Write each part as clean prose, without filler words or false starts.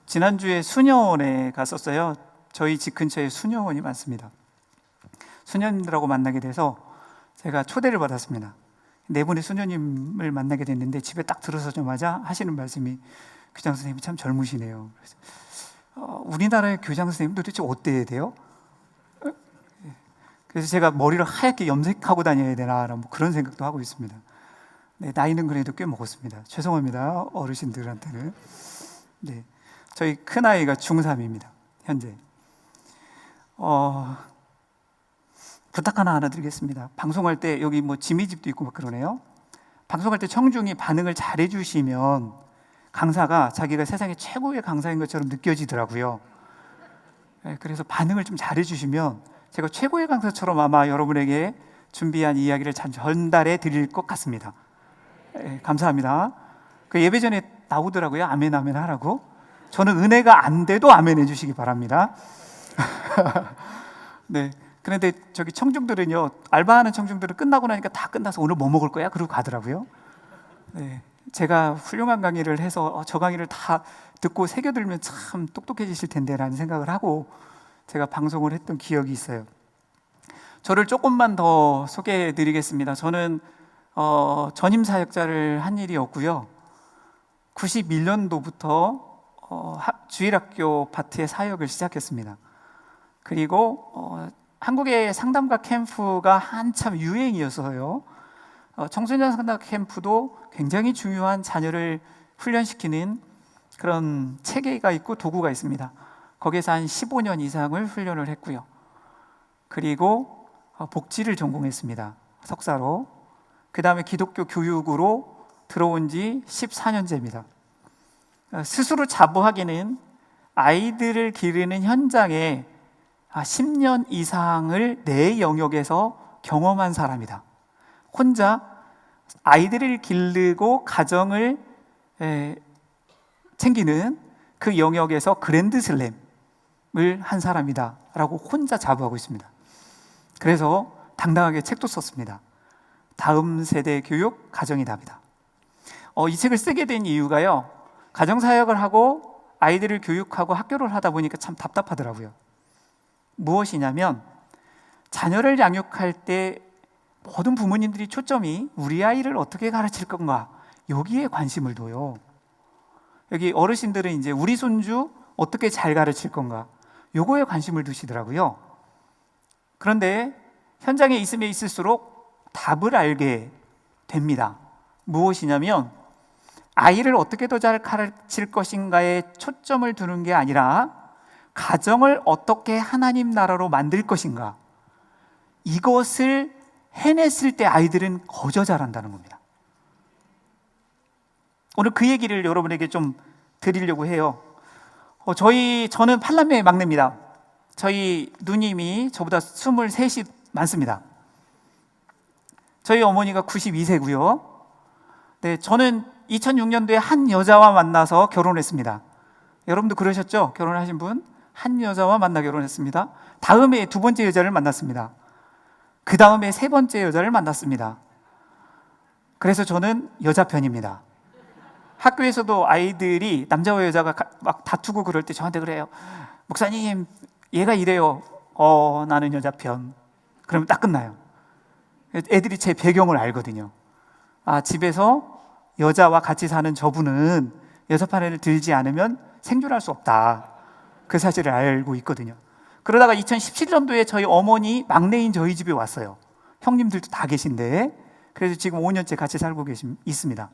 지난주에 수녀원에 갔었어요. 저희 집 근처에 수녀원이 많습니다. 수녀님들하고 만나게 돼서 제가 초대를 받았습니다. 네 분의 수녀님을 만나게 됐는데 집에 딱 들어서자마자 하시는 말씀이 교장 선생님이 참 젊으시네요. 우리나라의 교장 선생님 도대체 어때야 돼요? 그래서 제가 머리를 하얗게 염색하고 다녀야 되나 뭐 그런 생각도 하고 있습니다. 네, 나이는 그래도 꽤 먹었습니다. 죄송합니다, 어르신들한테는. 네, 저희 큰아이가 중3입니다 현재. 부탁 하나 드리겠습니다. 방송할 때 여기 뭐 지미집도 있고 막 그러네요. 방송할 때 청중이 반응을 잘해 주시면 강사가 자기가 세상에 최고의 강사인 것처럼 느껴지더라고요. 네, 그래서 반응을 좀 잘해 주시면 제가 최고의 강사처럼 아마 여러분에게 준비한 이야기를 잘 전달해 드릴 것 같습니다. 네, 감사합니다. 그 예배 전에 나오더라고요. 아멘 아멘 하라고. 저는 은혜가 안 돼도 아멘 해주시기 바랍니다. 네. 그런데 저기 청중들은요, 알바하는 청중들은 끝나고 나니까 다 끝나서 오늘 뭐 먹을 거야? 그러고 가더라고요. 네. 제가 훌륭한 강의를 해서 저 강의를 다 듣고 새겨들면 참 똑똑해지실 텐데 라는 생각을 하고 제가 방송을 했던 기억이 있어요. 저를 조금만 더 소개해 드리겠습니다. 저는 전임 사역자를 한 일이 없고요. 91년도부터 주일학교 파트의 사역을 시작했습니다. 그리고 한국의 상담가 캠프가 한참 유행이어서요. 청소년 상담가 캠프도 굉장히 중요한 자녀를 훈련시키는 그런 체계가 있고 도구가 있습니다. 거기에서 한 15년 이상을 훈련을 했고요. 그리고 복지를 전공했습니다. 석사로. 그 다음에 기독교 교육으로 들어온 지 14년째입니다. 스스로 자부하기는 아이들을 기르는 현장에 10년 이상을 내 영역에서 경험한 사람이다. 혼자 아이들을 기르고 가정을 챙기는 그 영역에서 그랜드슬램을 한 사람이다 라고 혼자 자부하고 있습니다. 그래서 당당하게 책도 썼습니다. 다음 세대 교육, 가정이 답이다. 이 책을 쓰게 된 이유가요, 가정사역을 하고 아이들을 교육하고 학교를 하다 보니까 참 답답하더라고요. 무엇이냐면 자녀를 양육할 때 모든 부모님들이 초점이 우리 아이를 어떻게 가르칠 건가, 여기에 관심을 둬요. 여기 어르신들은 이제 우리 손주 어떻게 잘 가르칠 건가, 요거에 관심을 두시더라고요. 그런데 현장에 있으면 있을수록 답을 알게 됩니다. 무엇이냐면 아이를 어떻게 더 잘 가르칠 것인가에 초점을 두는 게 아니라 가정을 어떻게 하나님 나라로 만들 것인가, 이것을 해냈을 때 아이들은 거저 잘한다는 겁니다. 오늘 그 얘기를 여러분에게 좀 드리려고 해요. 저는 8남매의 막내입니다. 저희 누님이 저보다 23이 많습니다. 저희 어머니가 92세고요. 네, 저는 2006년도에 한 여자와 만나서 결혼했습니다. 여러분도 그러셨죠? 결혼하신 분? 한 여자와 만나 결혼했습니다. 다음에 두 번째 여자를 만났습니다. 그 다음에 세 번째 여자를 만났습니다. 그래서 저는 여자 편입니다. 학교에서도 아이들이 남자와 여자가 막 다투고 그럴 때 저한테 그래요. 목사님, 얘가 이래요. 나는 여자 편. 그러면 딱 끝나요. 애들이 제 배경을 알거든요. 집에서 여자와 같이 사는 저분은 여자 편을 들지 않으면 생존할 수 없다, 그 사실을 알고 있거든요. 그러다가 2017년도에 저희 어머니 막내인 저희 집에 왔어요. 형님들도 다 계신데. 그래서 지금 5년째 같이 살고 있습니다.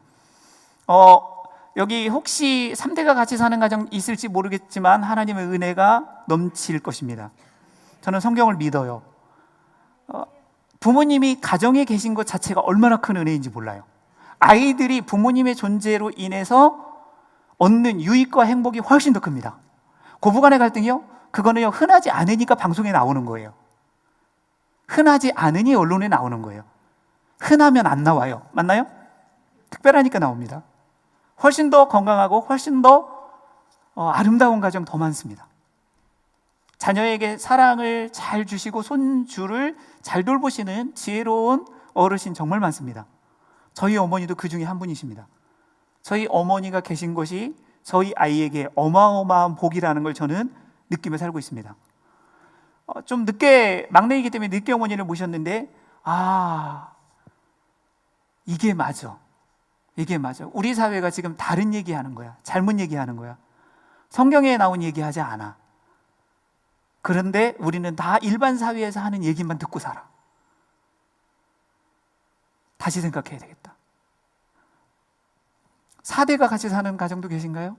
여기 혹시 3대가 같이 사는 가정 있을지 모르겠지만 하나님의 은혜가 넘칠 것입니다. 저는 성경을 믿어요. 부모님이 가정에 계신 것 자체가 얼마나 큰 은혜인지 몰라요. 아이들이 부모님의 존재로 인해서 얻는 유익과 행복이 훨씬 더 큽니다. 고부간의 갈등이요? 그거는요, 흔하지 않으니까 방송에 나오는 거예요. 흔하지 않으니 언론에 나오는 거예요. 흔하면 안 나와요. 맞나요? 특별하니까 나옵니다. 훨씬 더 건강하고 훨씬 더 아름다운 가정 더 많습니다. 자녀에게 사랑을 잘 주시고 손주를 잘 돌보시는 지혜로운 어르신 정말 많습니다. 저희 어머니도 그 중에 한 분이십니다. 저희 어머니가 계신 곳이 저희 아이에게 어마어마한 복이라는 걸 저는 느끼며 살고 있습니다. 좀 늦게, 막내이기 때문에 늦게 어머니를 모셨는데, 이게 맞아. 이게 맞아. 우리 사회가 지금 다른 얘기하는 거야. 잘못 얘기하는 거야. 성경에 나온 얘기하지 않아. 그런데 우리는 다 일반 사회에서 하는 얘기만 듣고 살아. 다시 생각해야 되겠다. 4대가 같이 사는 가정도 계신가요?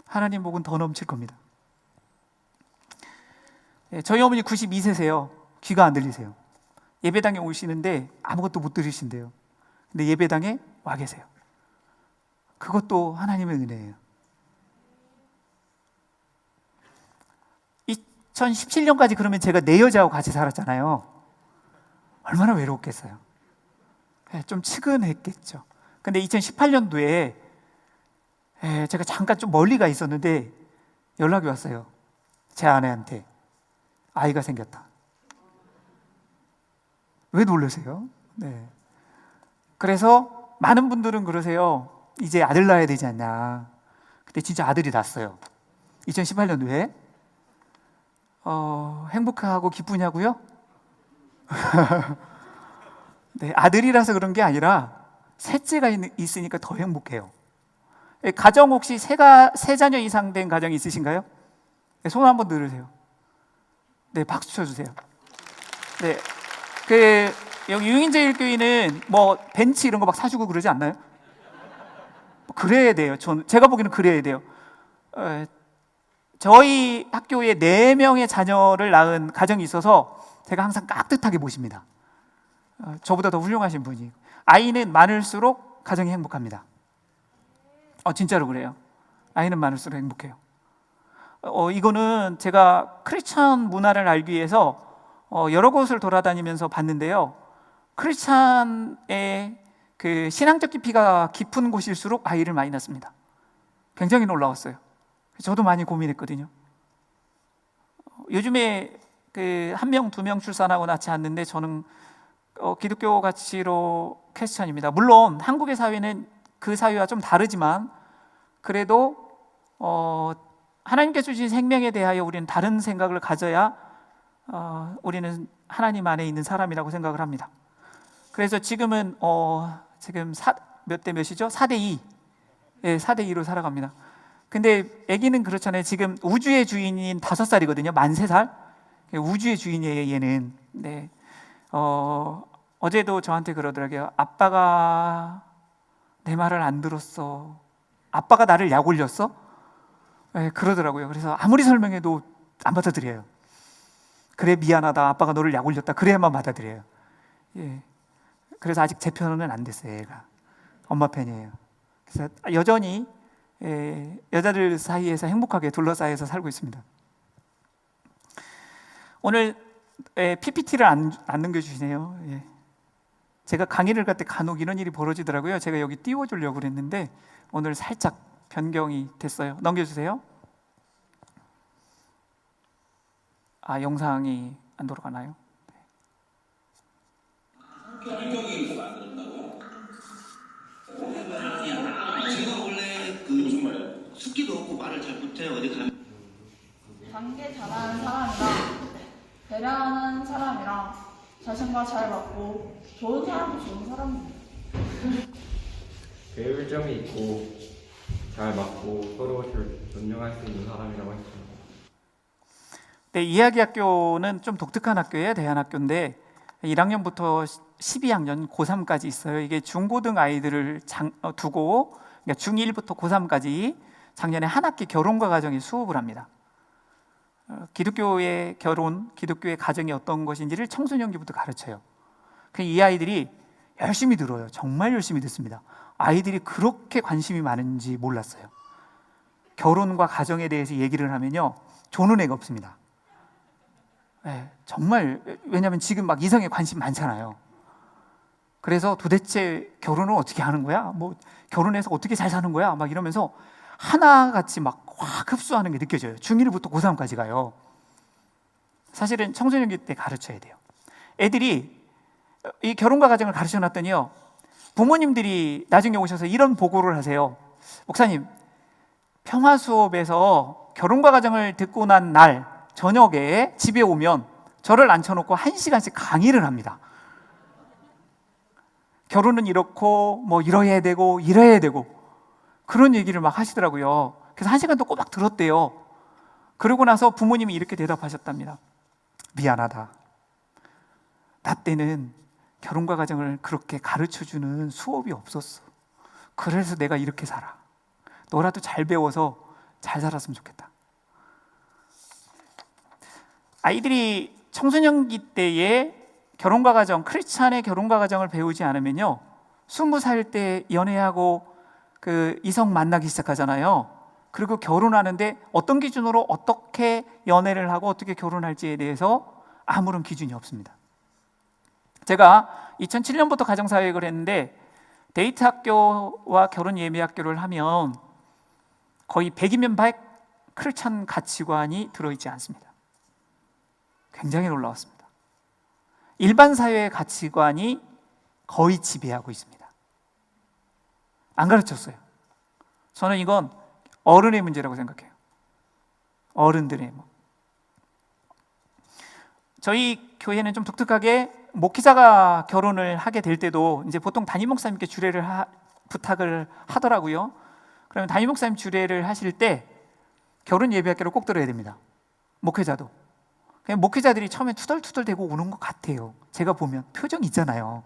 하나님 복은 더 넘칠 겁니다. 저희 어머니 92세세요. 귀가 안 들리세요. 예배당에 오시는데 아무것도 못 들으신대요. 근데 예배당에 와 계세요. 그것도 하나님의 은혜예요. 2017년까지 그러면 제가 내 여자하고 같이 살았잖아요. 얼마나 외로웠겠어요. 좀 측은했겠죠. 근데 2018년도에 제가 잠깐 좀 멀리 가 있었는데 연락이 왔어요. 제 아내한테 아이가 생겼다. 왜 놀라세요? 네. 그래서 많은 분들은 그러세요. 이제 아들 낳아야 되지 않냐. 근데 진짜 아들이 낳았어요. 2018년도에. 행복하고 기쁘냐고요? 네, 아들이라서 그런 게 아니라 셋째가 있으니까 더 행복해요. 가정 혹시 세 자녀 이상 된 가정 있으신가요? 네, 손 한번 들으세요. 네, 박수 쳐주세요. 네, 여기 유인제일교회는 뭐 벤치 이런 거 막 사주고 그러지 않나요? 그래야 돼요. 제가 보기에는 그래야 돼요. 저희 학교에 4명의 자녀를 낳은 가정이 있어서 제가 항상 깍듯하게 모십니다. 저보다 더 훌륭하신 분이. 아이는 많을수록 가정이 행복합니다. 진짜로 그래요. 아이는 많을수록 행복해요. 이거는 제가 크리스찬 문화를 알기 위해서 여러 곳을 돌아다니면서 봤는데요. 크리스찬의 그 신앙적 깊이가 깊은 곳일수록 아이를 많이 낳습니다. 굉장히 놀라웠어요. 저도 많이 고민했거든요. 요즘에 그 1명, 2명 출산하고 낳지 않는데 저는 기독교 가치로 크리스찬입니다. 물론 한국의 사회는 그 사회와 좀 다르지만 그래도 하나님께서 주신 생명에 대하여 우리는 다른 생각을 가져야 우리는 하나님 안에 있는 사람이라고 생각을 합니다. 그래서 지금은 지금 몇 대 몇이죠? 4대 2. 네, 4대 2로 살아갑니다. 근데 아기는 그렇잖아요. 지금 우주의 주인인 5살이거든요. 만 3살. 우주의 주인이에요, 얘는. 네. 어제도 저한테 그러더라고요. 아빠가 내 말을 안 들었어. 아빠가 나를 약 올렸어? 네, 그러더라고요. 그래서 아무리 설명해도 안 받아들여요. 그래, 미안하다. 아빠가 너를 약 올렸다. 그래야만 받아들여요. 예. 그래서 아직 제 편은 안 됐어요, 얘가. 엄마 편이에요. 그래서 여전히 여자들 사이에서 행복하게 둘러싸여서 살고 있습니다. 오늘 PPT를 안 넘겨주시네요. 예. 제가 강의를 갈 때 간혹 이런 일이 벌어지더라고요. 제가 여기 띄워주려고 그랬는데 오늘 살짝 변경이 됐어요. 넘겨주세요. 영상이 안 돌아가나요? 변경이 만들었다고요? 제가 원래 무슨 말이에요? 숫기도 없고 말을 잘 못해요. 어디 가면 관계 잘하는 사람이랑 배려하는 사람이랑 자신과 잘 맞고 좋은 사람도 좋은 사람입니다. 배울 점이 있고 잘 맞고 서로 존중할 수 있는 사람이라고 했습니다. 네, 이야기학교는 좀 독특한 학교예요. 대안학교인데 1학년부터 12학년 고3까지 있어요. 이게 중고등 아이들을 두고 그러니까 중1부터 고3까지 작년에 한 학기 결혼과 가정의 수업을 합니다. 기독교의 결혼, 기독교의 가정이 어떤 것인지를 청소년기부터 가르쳐요. 이 아이들이 열심히 들어요. 정말 열심히 듣습니다. 아이들이 그렇게 관심이 많은지 몰랐어요. 결혼과 가정에 대해서 얘기를 하면요, 조는 애가 없습니다. 네, 정말. 왜냐하면 지금 막 이성에 관심 많잖아요. 그래서 도대체 결혼을 어떻게 하는 거야? 뭐 결혼해서 어떻게 잘 사는 거야? 막 이러면서 하나같이 막 확 흡수하는 게 느껴져요. 중1부터 고3까지 가요. 사실은 청소년기 때 가르쳐야 돼요. 애들이 이 결혼과 가정을 가르쳐 놨더니요, 부모님들이 나중에 오셔서 이런 보고를 하세요. 목사님, 평화 수업에서 결혼과 가정을 듣고 난 날 저녁에 집에 오면 저를 앉혀놓고 1시간씩 강의를 합니다. 결혼은 이렇고 뭐 이래야 되고 이래야 되고 그런 얘기를 막 하시더라고요. 그래서 1시간 또 꼬박 들었대요. 그러고 나서 부모님이 이렇게 대답하셨답니다. 미안하다. 나 때는 결혼과 가정을 그렇게 가르쳐주는 수업이 없었어. 그래서 내가 이렇게 살아. 너라도 잘 배워서 잘 살았으면 좋겠다. 아이들이 청소년기 때에 결혼과 가정, 크리스찬의 결혼과 가정을 배우지 않으면요, 20살 때 연애하고 그 이성 만나기 시작하잖아요. 그리고 결혼하는데 어떤 기준으로 어떻게 연애를 하고 어떻게 결혼할지에 대해서 아무런 기준이 없습니다. 제가 2007년부터 가정사역을 했는데 데이트 학교와 결혼 예배 학교를 하면 거의 100이면 100 크리스찬 가치관이 들어있지 않습니다. 굉장히 놀라웠습니다. 일반 사회의 가치관이 거의 지배하고 있습니다. 안 가르쳤어요. 저는 이건 어른의 문제라고 생각해요. 어른들의 저희 교회는 좀 독특하게 목회자가 결혼을 하게 될 때도 이제 보통 담임 목사님께 주례를 부탁을 하더라고요. 그러면 담임 목사님 주례를 하실 때 결혼 예배학교를 꼭 들어야 됩니다. 목회자도. 그냥 목회자들이 처음에 투덜투덜대고 오는 것 같아요. 제가 보면 표정 있잖아요.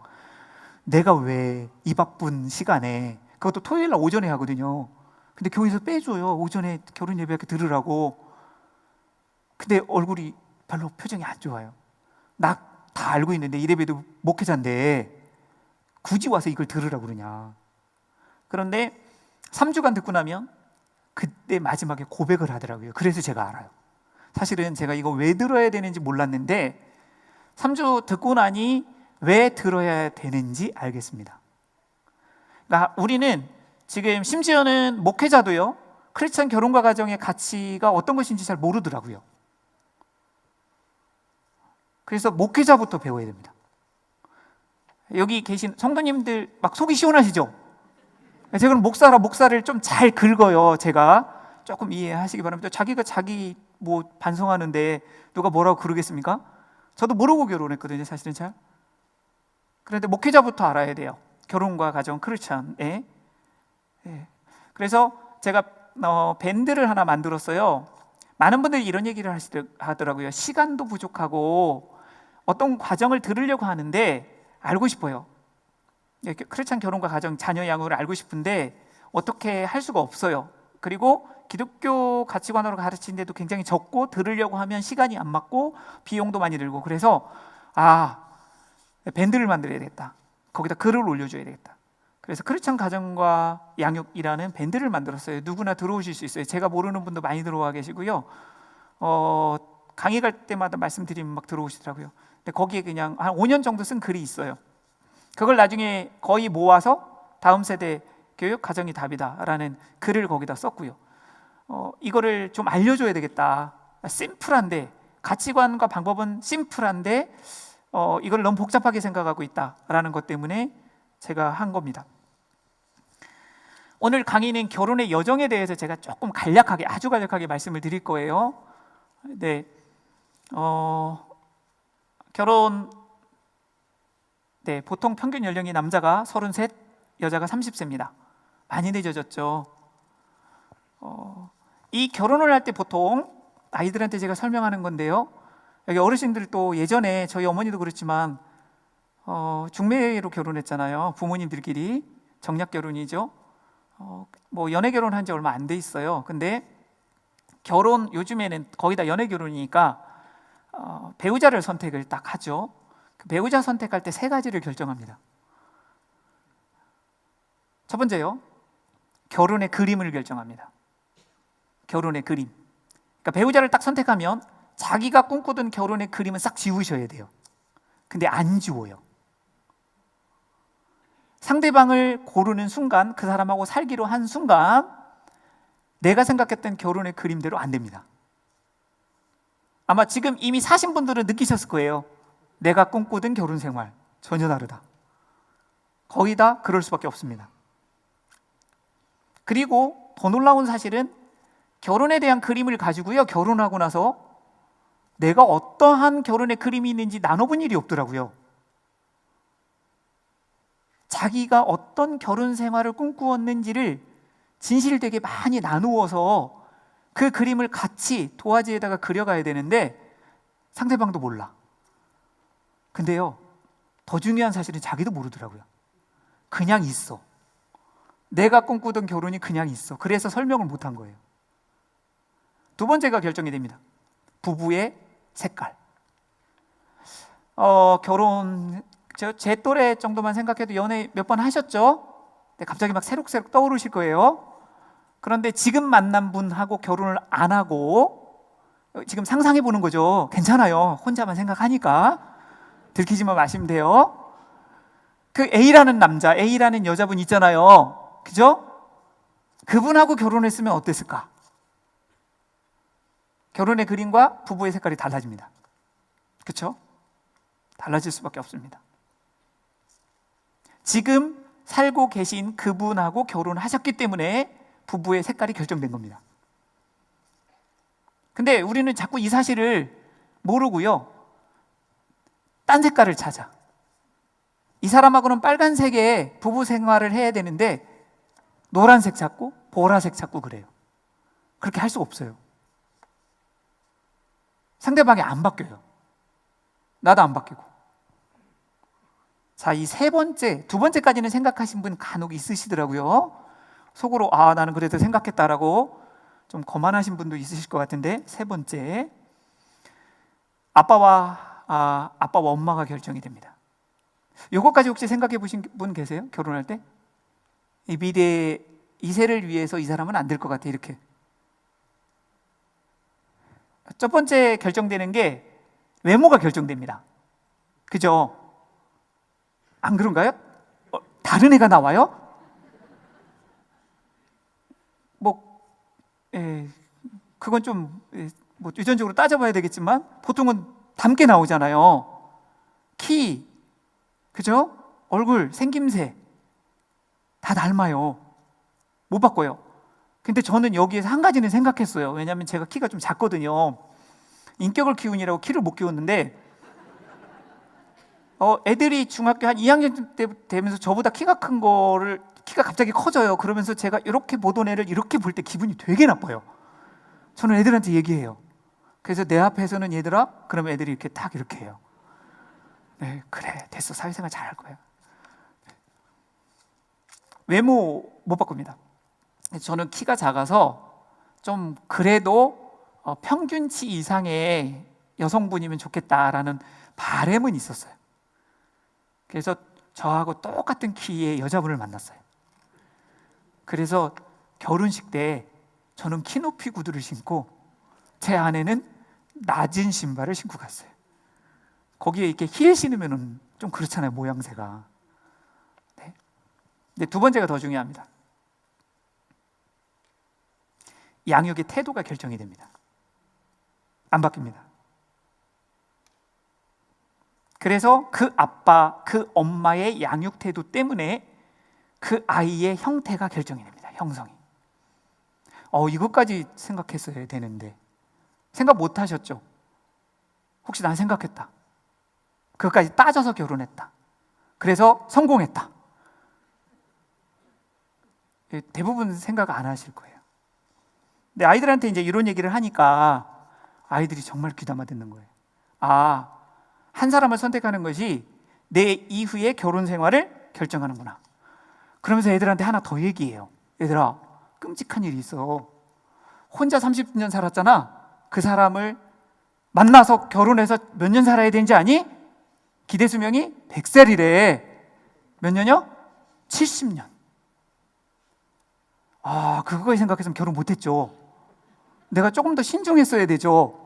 내가 왜 이 바쁜 시간에, 그것도 토요일 날 오전에 하거든요. 근데 교회에서 빼줘요. 오전에 결혼 예배학교 들으라고. 근데 얼굴이 별로 표정이 안 좋아요. 나 다 알고 있는데 이래봬도 목회자인데 굳이 와서 이걸 들으라고 그러냐. 그런데 3주간 듣고 나면 그때 마지막에 고백을 하더라고요. 그래서 제가 알아요. 사실은 제가 이거 왜 들어야 되는지 몰랐는데 3주 듣고 나니 왜 들어야 되는지 알겠습니다. 그러니까 우리는 지금 심지어는 목회자도요, 크리스찬 결혼과 가정의 가치가 어떤 것인지 잘 모르더라고요. 그래서 목회자부터 배워야 됩니다. 여기 계신 성도님들 막 속이 시원하시죠? 제가 목사라 목사를 좀 잘 긁어요. 제가 조금 이해하시기 바랍니다. 자기가 자기 뭐 반성하는데 누가 뭐라고 그러겠습니까? 저도 모르고 결혼했거든요, 사실은 잘. 그런데 목회자부터 알아야 돼요. 결혼과 가정 크리스찬에. 그래서 제가 밴드를 하나 만들었어요. 많은 분들이 이런 얘기를 하더라고요. 시간도 부족하고 어떤 과정을 들으려고 하는데 알고 싶어요. 크리스찬 결혼과 가정, 자녀 양육을 알고 싶은데 어떻게 할 수가 없어요. 그리고 기독교 가치관으로 가르치는데도 굉장히 적고 들으려고 하면 시간이 안 맞고 비용도 많이 들고, 그래서 밴드를 만들어야 되겠다. 거기다 글을 올려줘야 되겠다. 그래서 크리스찬 가정과 양육이라는 밴드를 만들었어요. 누구나 들어오실 수 있어요. 제가 모르는 분도 많이 들어와 계시고요. 강의 갈 때마다 말씀드리면 막 들어오시더라고요. 근데 거기에 그냥 한 5년 정도 쓴 글이 있어요. 그걸 나중에 거의 모아서 다음 세대 교육 가정이 답이다라는 글을 거기다 썼고요. 이거를 좀 알려줘야 되겠다. 심플한데, 가치관과 방법은 심플한데 이걸 너무 복잡하게 생각하고 있다라는 것 때문에 제가 한 겁니다. 오늘 강의는 결혼의 여정에 대해서 제가 조금 간략하게, 아주 간략하게 말씀을 드릴 거예요. 네, 결혼, 네, 보통 평균 연령이 남자가 33, 여자가 30세입니다. 많이 늦어졌죠. 이 결혼을 할 때 보통 아이들한테 제가 설명하는 건데요. 여기 어르신들도 예전에 저희 어머니도 그렇지만 중매로 결혼했잖아요. 부모님들끼리 정략 결혼이죠. 뭐 연애 결혼한 지 얼마 안 돼 있어요. 근데 결혼 요즘에는 거의 다 연애 결혼이니까 배우자를 선택을 딱 하죠. 그 배우자 선택할 때 3가지를 결정합니다. 첫 번째요, 결혼의 그림을 결정합니다. 결혼의 그림. 그러니까 배우자를 딱 선택하면 자기가 꿈꾸던 결혼의 그림은 싹 지우셔야 돼요. 근데 안 지워요. 상대방을 고르는 순간, 그 사람하고 살기로 한 순간 내가 생각했던 결혼의 그림대로 안 됩니다. 아마 지금 이미 사신 분들은 느끼셨을 거예요. 내가 꿈꾸던 결혼 생활 전혀 다르다. 거의 다 그럴 수밖에 없습니다. 그리고 더 놀라운 사실은 결혼에 대한 그림을 가지고요, 결혼하고 나서 내가 어떠한 결혼의 그림이 있는지 나눠본 일이 없더라고요. 자기가 어떤 결혼 생활을 꿈꾸었는지를 진실되게 많이 나누어서 그 그림을 같이 도화지에다가 그려가야 되는데 상대방도 몰라. 근데요, 더 중요한 사실은 자기도 모르더라고요. 그냥 있어. 내가 꿈꾸던 결혼이 그냥 있어. 그래서 설명을 못한 거예요. 두 번째가 결정이 됩니다. 부부의 색깔. 결혼, 제 또래 정도만 생각해도 연애 몇 번 하셨죠? 근데 갑자기 막 새록새록 떠오르실 거예요. 그런데 지금 만난 분하고 결혼을 안 하고 지금 상상해 보는 거죠. 괜찮아요. 혼자만 생각하니까. 들키지만 마시면 돼요. 그 A라는 남자, A라는 여자분 있잖아요. 그죠? 그분하고 결혼했으면 어땠을까? 결혼의 그림과 부부의 색깔이 달라집니다. 그렇죠? 달라질 수밖에 없습니다. 지금 살고 계신 그분하고 결혼하셨기 때문에 부부의 색깔이 결정된 겁니다. 근데 우리는 자꾸 이 사실을 모르고요, 딴 색깔을 찾아. 이 사람하고는 빨간색의 부부 생활을 해야 되는데 노란색 찾고 보라색 찾고 그래요. 그렇게 할 수 없어요. 상대방이 안 바뀌어요. 나도 안 바뀌고. 자, 이 두 번째까지는 생각하신 분 간혹 있으시더라고요. 속으로 나는 그래도 생각했다라고 좀 거만하신 분도 있으실 것 같은데, 세 번째, 아빠와 엄마가 결정이 됩니다. 요것까지 혹시 생각해 보신 분 계세요? 결혼할 때? 이 미래 2세를 위해서 이 사람은 안 될 것 같아, 이렇게. 첫 번째 결정되는 게 외모가 결정됩니다. 그죠? 안 그런가요? 다른 애가 나와요? 그건 좀 유전적으로 따져봐야 되겠지만 보통은 닮게 나오잖아요. 키, 그죠? 얼굴, 생김새 다 닮아요. 못 바꿔요. 근데 저는 여기에서 한 가지는 생각했어요. 왜냐하면 제가 키가 좀 작거든요. 인격을 키우느라고 키를 못 키웠는데 애들이 중학교 한 2학년 때 되면서 저보다 키가 갑자기 커져요. 그러면서 제가 이렇게 보던 애를 이렇게 볼 때 기분이 되게 나빠요. 저는 애들한테 얘기해요. 그래서 내 앞에서는 얘들아, 그러면 애들이 이렇게 딱 이렇게 해요. 네, 그래, 됐어, 사회생활 잘할 거야. 외모 못 바꿉니다. 저는 키가 작아서 좀 그래도 평균치 이상의 여성분이면 좋겠다라는 바람은 있었어요. 그래서 저하고 똑같은 키의 여자분을 만났어요. 그래서 결혼식 때 저는 키높이 구두를 신고 제 아내는 낮은 신발을 신고 갔어요. 거기에 이렇게 힐 신으면 좀 그렇잖아요, 모양새가. 네. 근데 두 번째가 더 중요합니다. 양육의 태도가 결정이 됩니다. 안 바뀝니다. 그래서 그 아빠, 그 엄마의 양육 태도 때문에 그 아이의 형태가 결정이 됩니다. 형성이. 이것까지 생각했어야 되는데 생각 못 하셨죠? 혹시 난 생각했다. 그것까지 따져서 결혼했다. 그래서 성공했다. 대부분 생각 안 하실 거예요. 근데 아이들한테 이제 이런 얘기를 하니까 아이들이 정말 귀담아 듣는 거예요. 한 사람을 선택하는 것이 내 이후의 결혼 생활을 결정하는구나. 그러면서 애들한테 하나 더 얘기해요. 얘들아, 끔찍한 일이 있어. 혼자 30년 살았잖아. 그 사람을 만나서 결혼해서 몇 년 살아야 되는지 아니? 기대 수명이 100살이래. 몇 년이요? 70년. 그거에 생각했으면 결혼 못했죠. 내가 조금 더 신중했어야 되죠.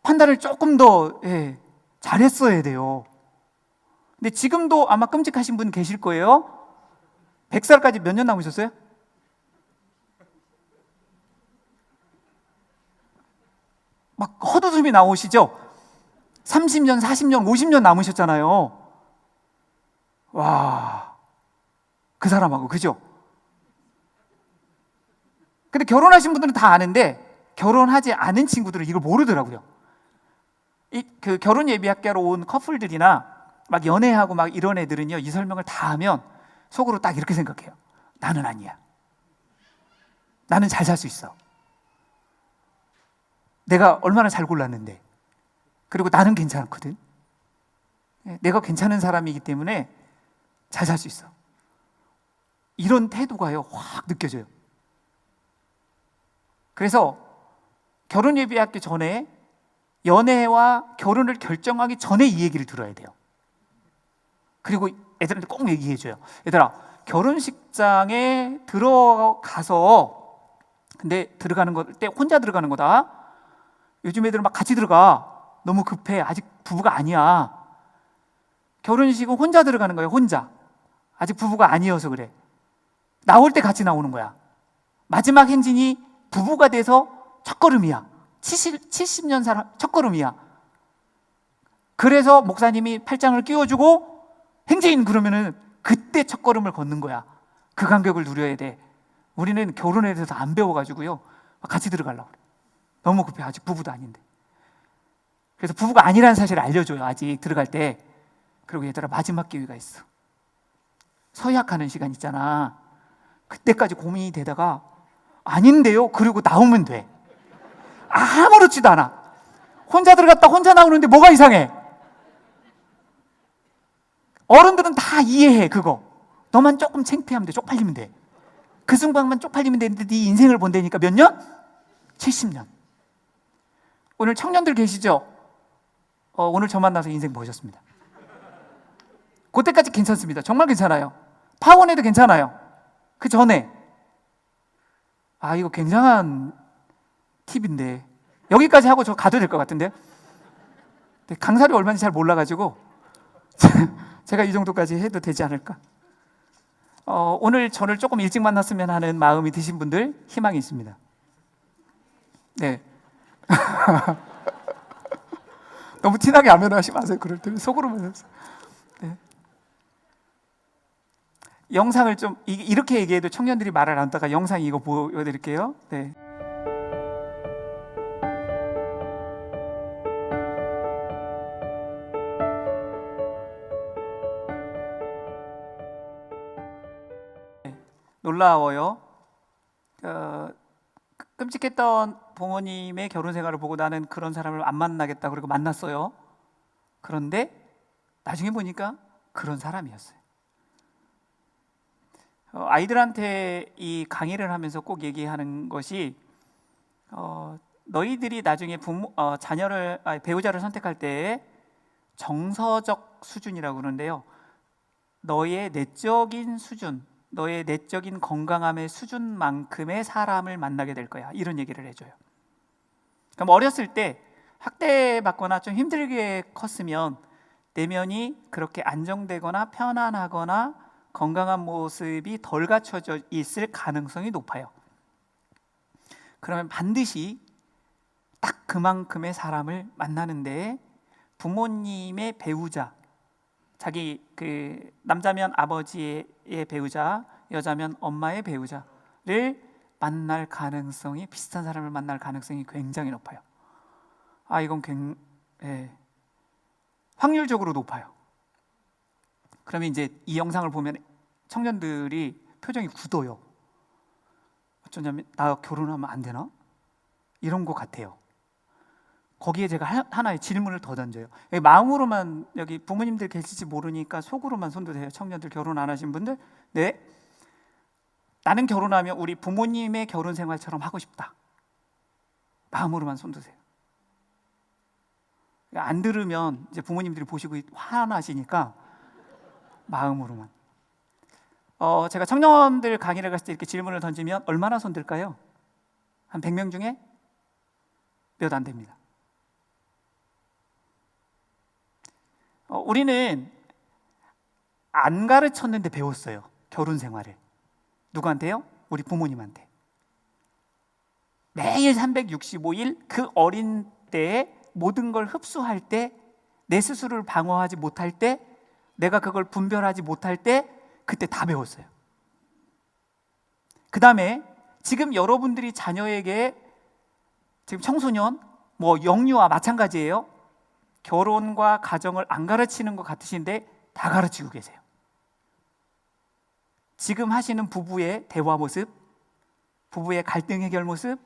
판단을 조금 더 잘했어야 돼요. 근데 지금도 아마 끔찍하신 분 계실 거예요. 100살까지 몇 년 남으셨어요? 막 헛웃음이 나오시죠? 30년, 40년, 50년 남으셨잖아요. 와, 그 사람하고, 그죠? 근데 결혼하신 분들은 다 아는데 결혼하지 않은 친구들은 이걸 모르더라고요. 그 결혼 예비학교로 온 커플들이나 막 연애하고 막 이런 애들은요, 이 설명을 다 하면 속으로 딱 이렇게 생각해요. 나는 아니야. 나는 잘 살 수 있어. 내가 얼마나 잘 골랐는데. 그리고 나는 괜찮거든. 내가 괜찮은 사람이기 때문에 잘 살 수 있어. 이런 태도가요, 확 느껴져요. 그래서 결혼 예비하기 전에 연애와 결혼을 결정하기 전에 이 얘기를 들어야 돼요. 그리고 애들한테 꼭 얘기해줘요. 얘들아, 결혼식장에 들어가서, 근데 들어가는 거 때 혼자 들어가는 거다. 요즘 애들은 막 같이 들어가. 너무 급해. 아직 부부가 아니야. 결혼식은 혼자 들어가는 거예요. 혼자. 아직 부부가 아니어서 그래. 나올 때 같이 나오는 거야. 마지막 행진이 부부가 돼서 첫걸음이야. 70년 사람 첫걸음이야. 그래서 목사님이 팔짱을 끼워주고 행진 그러면은 그때 첫걸음을 걷는 거야. 그 간격을 누려야 돼. 우리는 결혼에 대해서 안 배워가지고요, 같이 들어가려고 그래. 너무 급해. 아직 부부도 아닌데. 그래서 부부가 아니라는 사실을 알려줘요. 아직 들어갈 때. 그리고 얘들아, 마지막 기회가 있어. 서약하는 시간 있잖아. 그때까지 고민이 되다가 아닌데요? 그리고 나오면 돼. 아무렇지도 않아. 혼자 들어갔다 혼자 나오는데 뭐가 이상해? 어른들은 다 이해해. 그거 너만 조금 창피하면 돼. 쪽팔리면 돼. 그 순간만 쪽팔리면 되는데 네 인생을 본다니까. 몇 년? 70년. 오늘 청년들 계시죠? 오늘 저 만나서 인생 보셨습니다. 그때까지 괜찮습니다. 정말 괜찮아요. 파혼해도 괜찮아요. 그 전에 이거 굉장한 팁인데 여기까지 하고 저 가도 될 것 같은데요? 강사를 얼마인지 잘 몰라가지고 제가 이 정도까지 해도 되지 않을까? 오늘 저를 조금 일찍 만났으면 하는 마음이 드신 분들 희망이 있습니다. 네. 너무 티나게 안 면하지 마세요. 그럴 때는 속으로만 해서. 네. 영상을 좀 이렇게 얘기해도 청년들이 말을 안 듣다가 영상 이거 보여드릴게요. 네. 놀라워요. 끔찍했던 부모님의 결혼 생활을 보고 나는 그런 사람을 안 만나겠다 그리고 만났어요. 그런데 나중에 보니까 그런 사람이었어요. 아이들한테 이 강의를 하면서 꼭 얘기하는 것이 너희들이 나중에 배우자를 선택할 때 정서적 수준이라고 그러는데요, 너의 내적인 수준, 너의 내적인 건강함의 수준만큼의 사람을 만나게 될 거야. 이런 얘기를 해줘요. 그럼 어렸을 때 학대받거나 좀 힘들게 컸으면 내면이 그렇게 안정되거나 편안하거나 건강한 모습이 덜 갖춰져 있을 가능성이 높아요. 그러면 반드시 딱 그만큼의 사람을 만나는데 부모님의 배우자, 자기 남자면 아버지의 배우자, 여자면 엄마의 배우자를 만날 가능성이, 비슷한 사람을 만날 가능성이 굉장히 높아요. 이건 확률적으로 높아요. 그러면 이제 이 영상을 보면 청년들이 표정이 굳어요. 어쩌냐면 나 결혼하면 안 되나? 이런 것 같아요. 거기에 제가 하나의 질문을 더 던져요. 마음으로만, 여기 부모님들 계실지 모르니까 속으로만 손 드세요. 청년들 결혼 안 하신 분들. 네, 나는 결혼하면 우리 부모님의 결혼 생활처럼 하고 싶다. 마음으로만 손 드세요. 안 들으면 이제 부모님들이 보시고 화나시니까 마음으로만. 제가 청년들 강의를 갔을 때 이렇게 질문을 던지면 얼마나 손 들까요? 한 100명 중에 몇 안 됩니다. 우리는 안 가르쳤는데 배웠어요. 결혼 생활을. 누구한테요? 우리 부모님한테. 매일 365일 그 어린 때에 모든 걸 흡수할 때, 내 스스로를 방어하지 못할 때, 내가 그걸 분별하지 못할 때, 그때 다 배웠어요. 그 다음에 지금 여러분들이 자녀에게 지금 청소년, 뭐 영유아 마찬가지예요. 결혼과 가정을 안 가르치는 것 같으신데 다 가르치고 계세요. 지금 하시는 부부의 대화 모습, 부부의 갈등 해결 모습,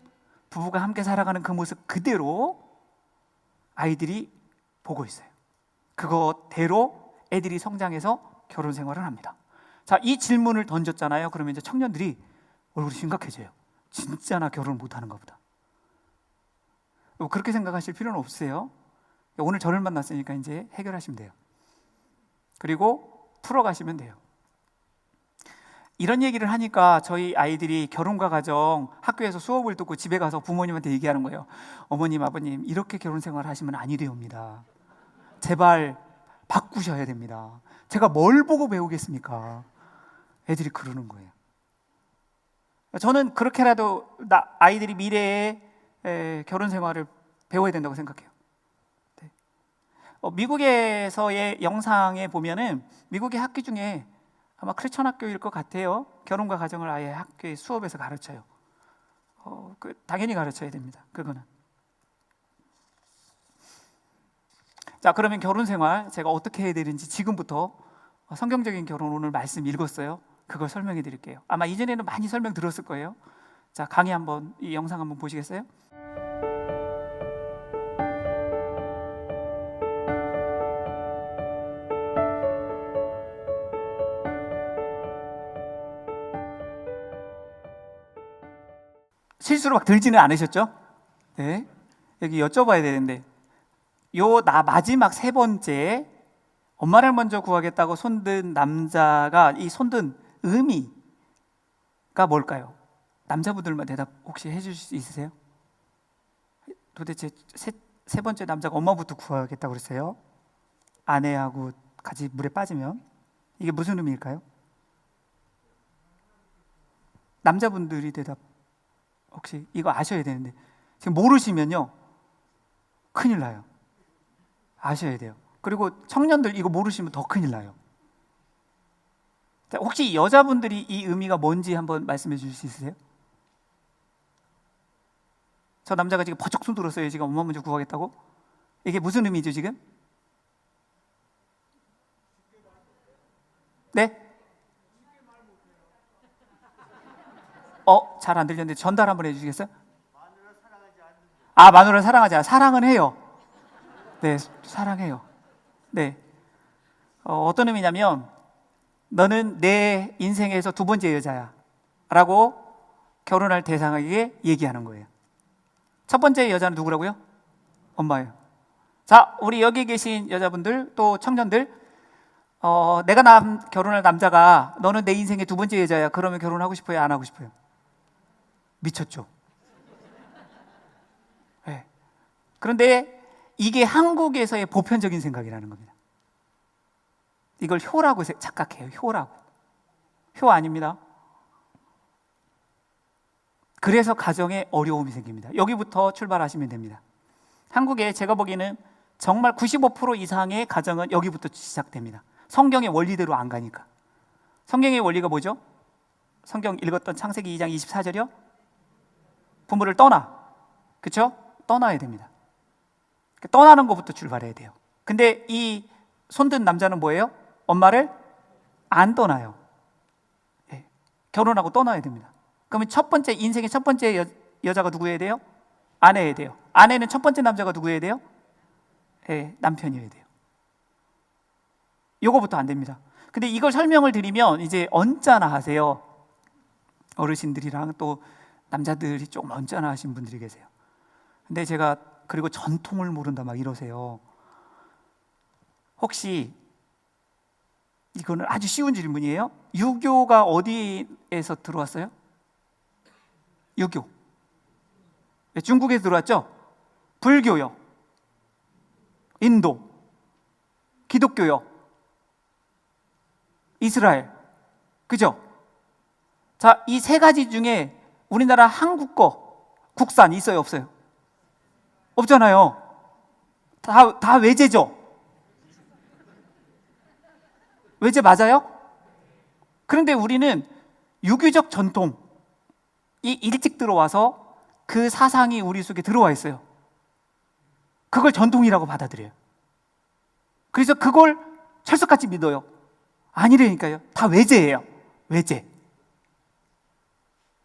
부부가 함께 살아가는 그 모습 그대로 아이들이 보고 있어요. 그거대로 애들이 성장해서 결혼 생활을 합니다. 자, 이 질문을 던졌잖아요. 그러면 이제 청년들이 얼굴이 심각해져요. 진짜 나 결혼 못하는가 보다. 그렇게 생각하실 필요는 없으세요. 오늘 저를 만났으니까 이제 해결하시면 돼요. 그리고 풀어가시면 돼요. 이런 얘기를 하니까 저희 아이들이 결혼과 가정 학교에서 수업을 듣고 집에 가서 부모님한테 얘기하는 거예요. 어머님, 아버님, 이렇게 결혼 생활 하시면 아니 되옵니다. 제발 바꾸셔야 됩니다. 제가 뭘 보고 배우겠습니까? 애들이 그러는 거예요. 저는 그렇게라도 아이들이 미래에 결혼 생활을 배워야 된다고 생각해요. 네. 미국에서의 영상에 보면은 미국의 학교 중에 아마 크리스천 학교일 것 같아요. 결혼과 가정을 아예 학교의 수업에서 가르쳐요. 당연히 가르쳐야 됩니다. 그거는. 자, 그러면 결혼 생활 제가 어떻게 해야 되는지 지금부터 성경적인 결혼 오늘 말씀 읽었어요. 그걸 설명해 드릴게요. 아마 이전에는 많이 설명 들었을 거예요. 자, 강의 한번, 이 영상 한번 보시겠어요? 실수로 막 들지는 않으셨죠? 네. 여기 여쭤봐야 되는데, 나 마지막 세 번째, 엄마를 먼저 구하겠다고 손든 남자가 이 손든 의미가 뭘까요? 남자분들만 대답 혹시 해주실 수 있으세요? 도대체 세 번째 남자가 엄마부터 구하겠다고 그랬어요? 아내하고 같이 물에 빠지면 이게 무슨 의미일까요? 남자분들이 대답 혹시 이거 아셔야 되는데 지금 모르시면요 큰일 나요. 아셔야 돼요. 그리고 청년들 이거 모르시면 더 큰일 나요. 자, 혹시 여자분들이 이 의미가 뭔지 한번 말씀해 주실 수 있으세요? 저 남자가 지금 버쩍 손 들었어요. 지금 엄마 먼저 구하겠다고. 이게 무슨 의미죠 지금? 네? 잘 안 들렸는데 전달 한번 해주시겠어요? 마누라를 사랑하지 않아. 사랑은 해요. 네, 사랑해요. 네. 어떤 의미냐면 너는 내 인생에서 두 번째 여자야 라고 결혼할 대상에게 얘기하는 거예요. 첫 번째 여자는 누구라고요? 엄마예요. 자, 우리 여기 계신 여자분들 또 청년들, 내가 결혼할 남자가 너는 내 인생의 두 번째 여자야. 그러면 결혼하고 싶어요? 안 하고 싶어요? 미쳤죠? 네. 그런데 이게 한국에서의 보편적인 생각이라는 겁니다. 이걸 효라고 착각해요. 효라고. 효 아닙니다. 그래서 가정에 어려움이 생깁니다. 여기부터 출발하시면 됩니다. 한국에 제가 보기에는 정말 95% 이상의 가정은 여기부터 시작됩니다. 성경의 원리대로 안 가니까. 성경의 원리가 뭐죠? 성경 읽었던 창세기 2장 24절이요? 부모를 떠나. 그렇죠? 떠나야 됩니다. 떠나는 것부터 출발해야 돼요. 근데 이 손든 남자는 뭐예요? 엄마를 안 떠나요. 네. 결혼하고 떠나야 됩니다. 그러면 인생의 첫 번째 여자가 누구여야 돼요? 아내여야 돼요. 아내는 첫 번째 남자가 누구여야 돼요? 네, 남편이어야 돼요. 요거부터 안 됩니다. 근데 이걸 설명을 드리면 이제 언짢아 하세요. 어르신들이랑 또 남자들이 좀 언짢아 하신 분들이 계세요. 근데 제가 그리고 전통을 모른다 막 이러세요. 혹시 이거는 아주 쉬운 질문이에요. 유교가 어디에서 들어왔어요? 유교. 네, 중국에서 들어왔죠? 불교요. 인도. 기독교요. 이스라엘. 그죠? 자, 이 세 가지 중에 우리나라 한국 거 국산 있어요, 없어요? 없잖아요. 다 외제죠? 외제 맞아요? 그런데 우리는 유교적 전통, 일찍 들어와서 그 사상이 우리 속에 들어와 있어요. 그걸 전통이라고 받아들여요. 그래서 그걸 철석같이 믿어요. 아니라니까요. 다 외제예요. 외제.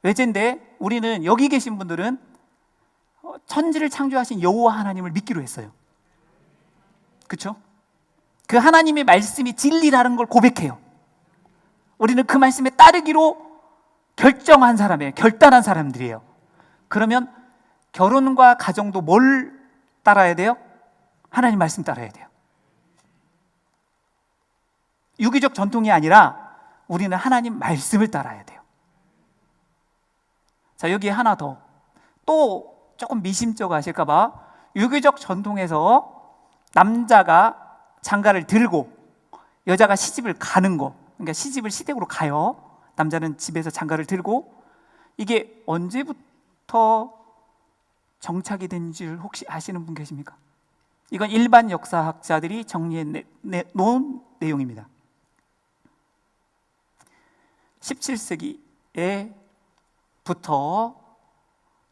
외제인데 우리는 여기 계신 분들은 천지를 창조하신 여호와 하나님을 믿기로 했어요. 그렇죠? 그 하나님의 말씀이 진리라는 걸 고백해요. 우리는 그 말씀에 따르기로 결정한 사람이에요. 결단한 사람들이에요. 그러면 결혼과 가정도 뭘 따라야 돼요? 하나님 말씀 따라야 돼요. 유기적 전통이 아니라 우리는 하나님 말씀을 따라야 돼요. 자, 여기에 하나 더. 또 조금 미심쩍어 하실까봐, 유기적 전통에서 남자가 장가를 들고 여자가 시집을 가는 거, 그러니까 시집을 시댁으로 가요. 남자는 집에서 장가를 들고, 이게 언제부터 정착이 된 줄 혹시 아시는 분 계십니까? 이건 일반 역사학자들이 정리해 놓은 내용입니다. 17세기에부터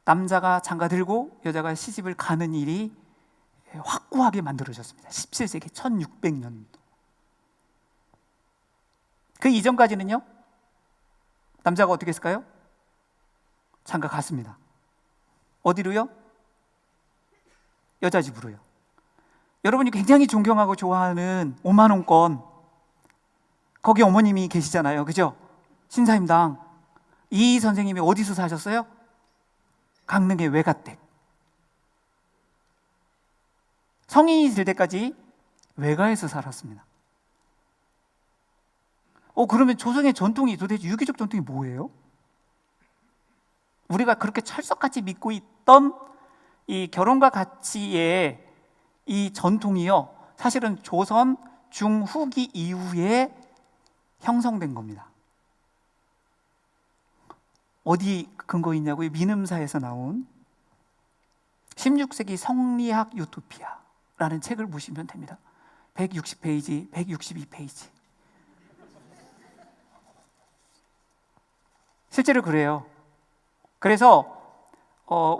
남자가 장가 들고 여자가 시집을 가는 일이 확고하게 만들어졌습니다. 17세기 1600년도. 그 이전까지는요, 남자가 어떻게 했을까요? 장가 갔습니다. 어디로요? 여자 집으로요. 여러분이 굉장히 존경하고 좋아하는 5만 원권, 거기 어머님이 계시잖아요. 그죠? 신사임당 이 선생님이 어디서 사셨어요? 강릉의 외가댁. 성인이 될 때까지 외가에서 살았습니다. 그러면 조선의 전통이, 도대체 유기적 전통이 뭐예요? 우리가 그렇게 철석같이 믿고 있던 이 결혼과 가치의 이 전통이요, 사실은 조선 중후기 이후에 형성된 겁니다. 어디 근거 있냐고요? 민음사에서 나온 16세기 성리학 유토피아라는 책을 보시면 됩니다. 160페이지, 162페이지. 실제로 그래요. 그래서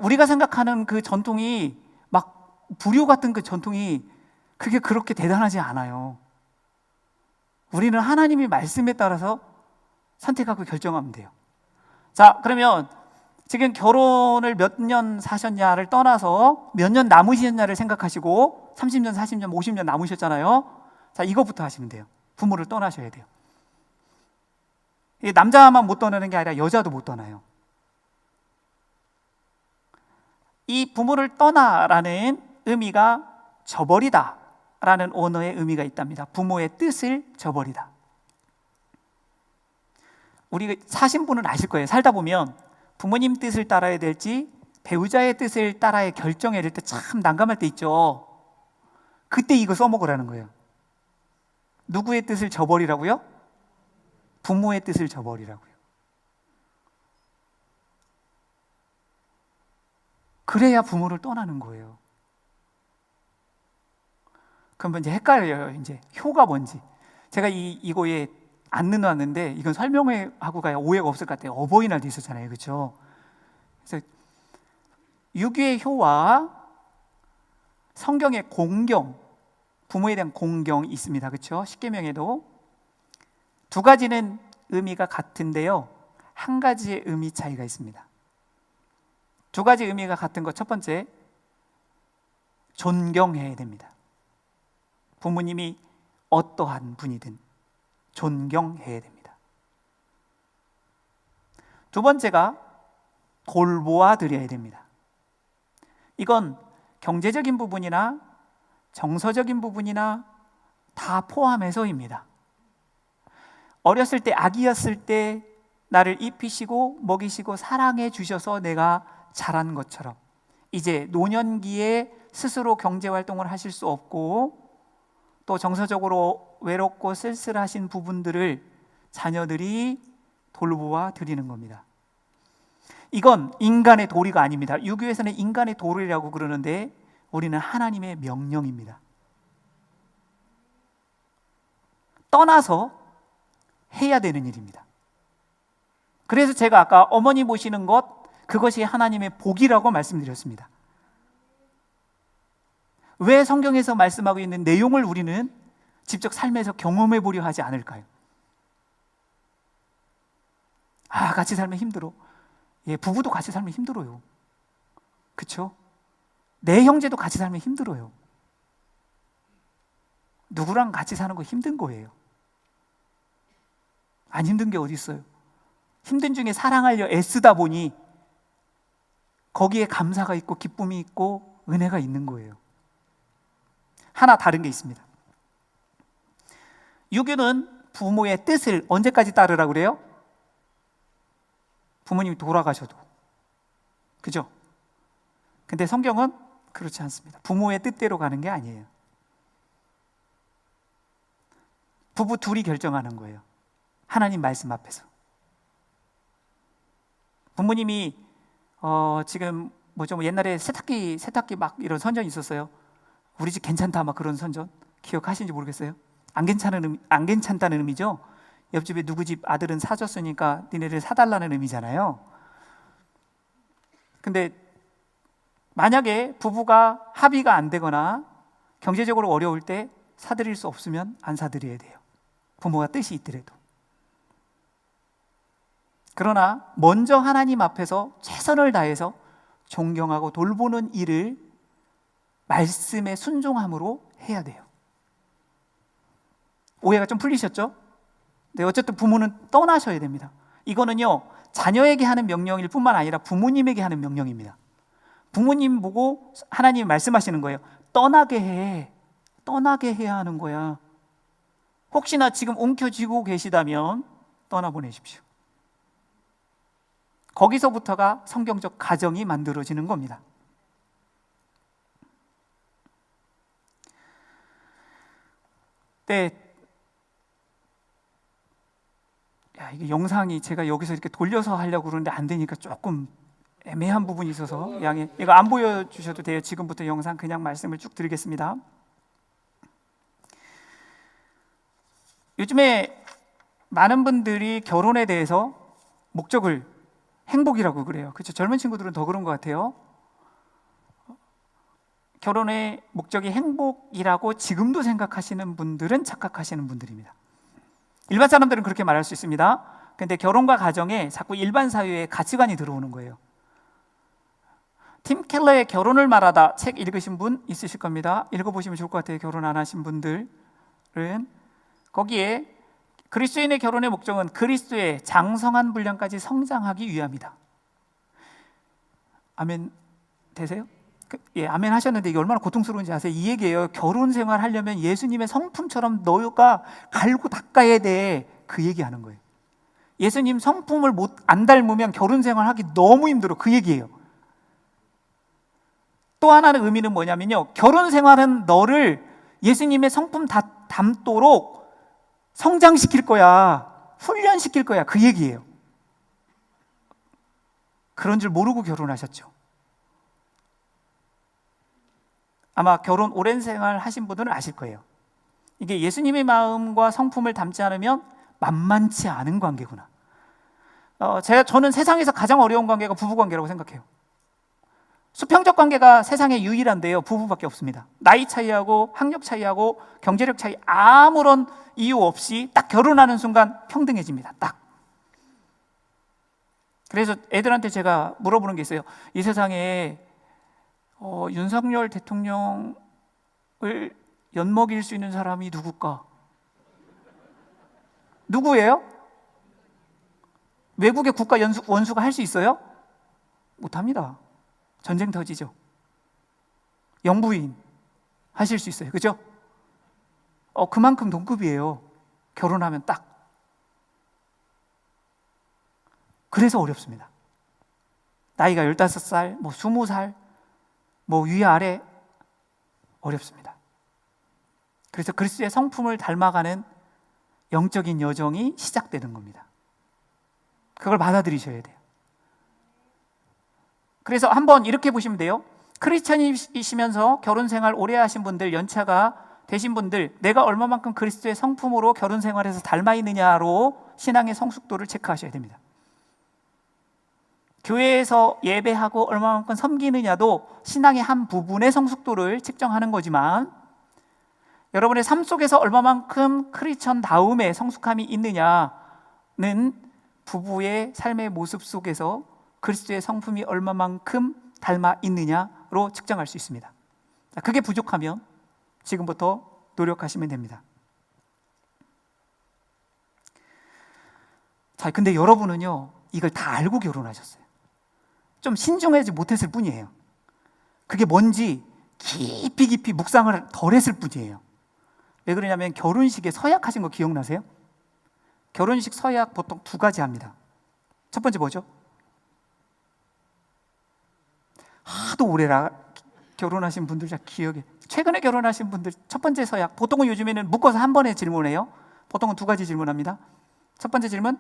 우리가 생각하는 그 전통이 막 불효 같은 그 전통이 그게 그렇게 대단하지 않아요. 우리는 하나님의 말씀에 따라서 선택하고 결정하면 돼요. 자, 그러면 지금 결혼을 몇 년 사셨냐를 떠나서 몇 년 남으셨냐를 생각하시고 30년, 40년, 50년 남으셨잖아요. 자, 이거부터 하시면 돼요. 부모를 떠나셔야 돼요. 남자만 못 떠나는 게 아니라 여자도 못 떠나요. 이 부모를 떠나라는 의미가 저버리다 라는 언어의 의미가 있답니다. 부모의 뜻을 저버리다. 우리 사신 분은 아실 거예요. 살다 보면 부모님 뜻을 따라야 될지 배우자의 뜻을 따라야 결정해야 될 때 참 난감할 때 있죠. 그때 이거 써먹으라는 거예요. 누구의 뜻을 저버리라고요? 부모의 뜻을 저버리라고요. 그래야 부모를 떠나는 거예요. 그럼 이제 헷갈려요. 이제 효가 뭔지. 제가 이거에 안 넣어놨는데 이건 설명하고 가야 오해가 없을 것 같아요. 어버이날도 있었잖아요. 그렇죠? 그래서 유기의 효와 성경의 공경, 부모에 대한 공경이 있습니다. 그렇죠? 십계명에도 두 가지는 의미가 같은데요, 한 가지의 의미 차이가 있습니다. 두 가지 의미가 같은 것, 첫 번째, 존경해야 됩니다. 부모님이 어떠한 분이든 존경해야 됩니다. 두 번째가 돌보아 드려야 됩니다. 이건 경제적인 부분이나 정서적인 부분이나 다 포함해서입니다. 어렸을 때, 아기였을 때 나를 입히시고 먹이시고 사랑해 주셔서 내가 자란 것처럼 이제 노년기에 스스로 경제활동을 하실 수 없고 또 정서적으로 외롭고 쓸쓸하신 부분들을 자녀들이 돌보아 드리는 겁니다. 이건 인간의 도리가 아닙니다. 유교에서는 인간의 도리라고 그러는데 우리는 하나님의 명령입니다. 떠나서 해야 되는 일입니다. 그래서 제가 아까 어머니 모시는 것, 그것이 하나님의 복이라고 말씀드렸습니다. 왜 성경에서 말씀하고 있는 내용을 우리는 직접 삶에서 경험해 보려 하지 않을까요? 같이 살면 힘들어. 부부도 같이 살면 힘들어요. 그렇죠? 내 형제도 같이 살면 힘들어요. 누구랑 같이 사는 거 힘든 거예요. 안 힘든 게 어디 있어요? 힘든 중에 사랑하려 애쓰다 보니 거기에 감사가 있고 기쁨이 있고 은혜가 있는 거예요. 하나 다른 게 있습니다. 유교는 부모의 뜻을 언제까지 따르라고 그래요? 부모님이 돌아가셔도. 그죠? 근데 성경은 그렇지 않습니다. 부모의 뜻대로 가는 게 아니에요. 부부 둘이 결정하는 거예요. 하나님 말씀 앞에서. 부모님이 지금 뭐죠? 옛날에 세탁기 막 이런 선전이 있었어요. 우리 집 괜찮다 막 그런 선전 기억하시는지 모르겠어요. 안 괜찮다는 의미죠. 옆집에 누구 집 아들은 사줬으니까 니네를 사달라는 의미잖아요. 근데 만약에 부부가 합의가 안 되거나 경제적으로 어려울 때 사드릴 수 없으면 안 사드려야 돼요. 부모가 뜻이 있더라도. 그러나 먼저 하나님 앞에서 최선을 다해서 존경하고 돌보는 일을 말씀에 순종함으로 해야 돼요. 오해가 좀 풀리셨죠? 네, 어쨌든 부모는 떠나셔야 됩니다. 이거는요, 자녀에게 하는 명령일 뿐만 아니라 부모님에게 하는 명령입니다. 부모님 보고 하나님이 말씀하시는 거예요. 떠나게 해. 떠나게 해야 하는 거야. 혹시나 지금 움켜쥐고 계시다면 떠나보내십시오. 거기서부터가 성경적 가정이 만들어지는 겁니다. 네. 이게 영상이 제가 여기서 이렇게 돌려서 하려고 그러는데 안 되니까 조금 애매한 부분이 있어서 양해. 이거 안 보여주셔도 돼요. 지금부터 영상 그냥 말씀을 쭉 드리겠습니다. 요즘에 많은 분들이 결혼에 대해서 목적을 행복이라고 그래요. 그렇죠? 젊은 친구들은 더 그런 것 같아요. 결혼의 목적이 행복이라고 지금도 생각하시는 분들은 착각하시는 분들입니다. 일반 사람들은 그렇게 말할 수 있습니다. 근데 결혼과 가정에 자꾸 일반 사회의 가치관이 들어오는 거예요. 팀 켈러의 결혼을 말하다 책 읽으신 분 있으실 겁니다. 읽어보시면 좋을 것 같아요. 결혼 안 하신 분들은. 거기에 그리스도인의 결혼의 목적은 그리스도의 장성한 분량까지 성장하기 위함이다. 아멘 되세요? 아멘 하셨는데 이게 얼마나 고통스러운지 아세요? 이 얘기예요. 결혼 생활 하려면 예수님의 성품처럼 너가 갈고 닦아야 돼. 그 얘기하는 거예요. 예수님 성품을 안 닮으면 결혼 생활 하기 너무 힘들어. 그 얘기예요. 또 하나는 의미는 뭐냐면요, 결혼 생활은 너를 예수님의 성품 닮도록 성장시킬 거야. 훈련시킬 거야. 그 얘기예요. 그런 줄 모르고 결혼하셨죠. 아마 결혼 오랜 생활 하신 분들은 아실 거예요. 이게 예수님의 마음과 성품을 닮지 않으면 만만치 않은 관계구나. 저는 세상에서 가장 어려운 관계가 부부관계라고 생각해요. 수평적 관계가 세상에 유일한데요, 부부밖에 없습니다. 나이 차이하고 학력 차이하고 경제력 차이 아무런 이유 없이 딱 결혼하는 순간 평등해집니다. 딱. 그래서 애들한테 제가 물어보는 게 있어요. 이 세상에 윤석열 대통령을 엿먹일 수 있는 사람이 누굴까? 누구예요? 외국의 국가 원수가 할 수 있어요? 못합니다. 전쟁 터지죠. 영부인 하실 수 있어요. 그죠? 그만큼 동급이에요. 결혼하면 딱. 그래서 어렵습니다. 나이가 15살, 20살, 위아래 어렵습니다. 그래서 그리스도의 성품을 닮아가는 영적인 여정이 시작되는 겁니다. 그걸 받아들이셔야 돼요. 그래서 한번 이렇게 보시면 돼요. 크리스천이시면서 결혼 생활 오래 하신 분들, 연차가 되신 분들, 내가 얼마만큼 그리스도의 성품으로 결혼 생활에서 닮아 있느냐로 신앙의 성숙도를 체크하셔야 됩니다. 교회에서 예배하고 얼마만큼 섬기느냐도 신앙의 한 부분의 성숙도를 측정하는 거지만 여러분의 삶 속에서 얼마만큼 크리스천다움의 성숙함이 있느냐는 부부의 삶의 모습 속에서 그리스도의 성품이 얼마만큼 닮아 있느냐로 측정할 수 있습니다. 그게 부족하면 지금부터 노력하시면 됩니다. 자, 근데 여러분은요, 이걸 다 알고 결혼하셨어요. 좀 신중하지 못했을 뿐이에요. 그게 뭔지 깊이 묵상을 덜 했을 뿐이에요. 왜 그러냐면 결혼식에 서약하신 거 기억나세요? 결혼식 서약 보통 2가지 합니다. 첫 번째 뭐죠? 하도 오래 결혼하신 분들 잘 기억에, 최근에 결혼하신 분들 첫 번째 서약, 보통은 요즘에는 묶어서 한 번에 질문해요. 보통은 2가지 질문합니다. 첫 번째 질문,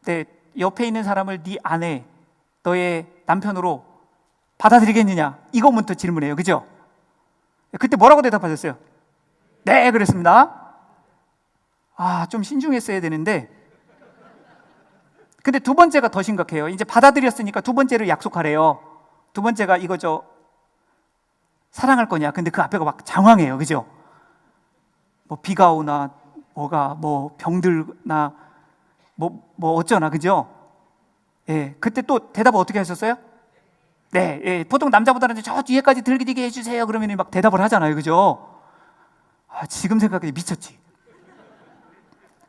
네, 옆에 있는 사람을 네 아내, 너의 남편으로 받아들이겠느냐, 이거부터 질문해요. 그죠? 그때 뭐라고 대답하셨어요? 네, 그랬습니다. 좀 신중했어야 되는데, 근데 2번째가 더 심각해요. 이제 받아들였으니까 2번째를 약속하래요. 2번째가 이거죠. 사랑할 거냐. 근데 그 앞에가 막 장황해요. 그죠? 뭐 비가 오나 뭐가 뭐 병들나 뭐 어쩌나. 그죠? 예. 그때 또 대답을 어떻게 하셨어요? 네. 예. 보통 남자보다는 저 뒤에까지 들기게 해주세요. 그러면 막 대답을 하잖아요. 그죠? 지금 생각해 미쳤지.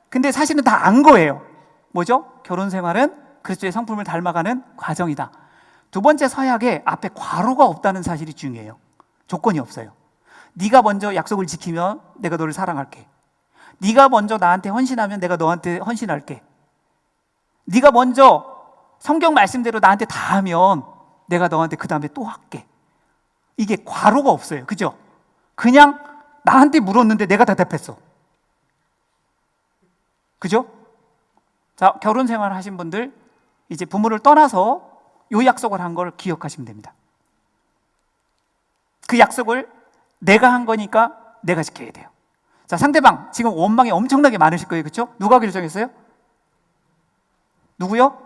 근데 사실은 다 안 거예요. 뭐죠? 결혼 생활은 그리스도의 성품을 닮아가는 과정이다. 2번째 서약에 앞에 괄호가 없다는 사실이 중요해요. 조건이 없어요. 네가 먼저 약속을 지키면 내가 너를 사랑할게. 네가 먼저 나한테 헌신하면 내가 너한테 헌신할게. 네가 먼저 성경 말씀대로 나한테 다 하면 내가 너한테 그 다음에 또 할게. 이게 괄호가 없어요. 그죠? 그냥 나한테 물었는데 내가 대답했어. 그죠? 자, 결혼 생활 하신 분들 이제 부모를 떠나서 요 약속을 한 걸 기억하시면 됩니다. 그 약속을 내가 한 거니까 내가 지켜야 돼요. 자, 상대방 지금 원망이 엄청나게 많으실 거예요. 그렇죠? 누가 결정했어요? 누구요?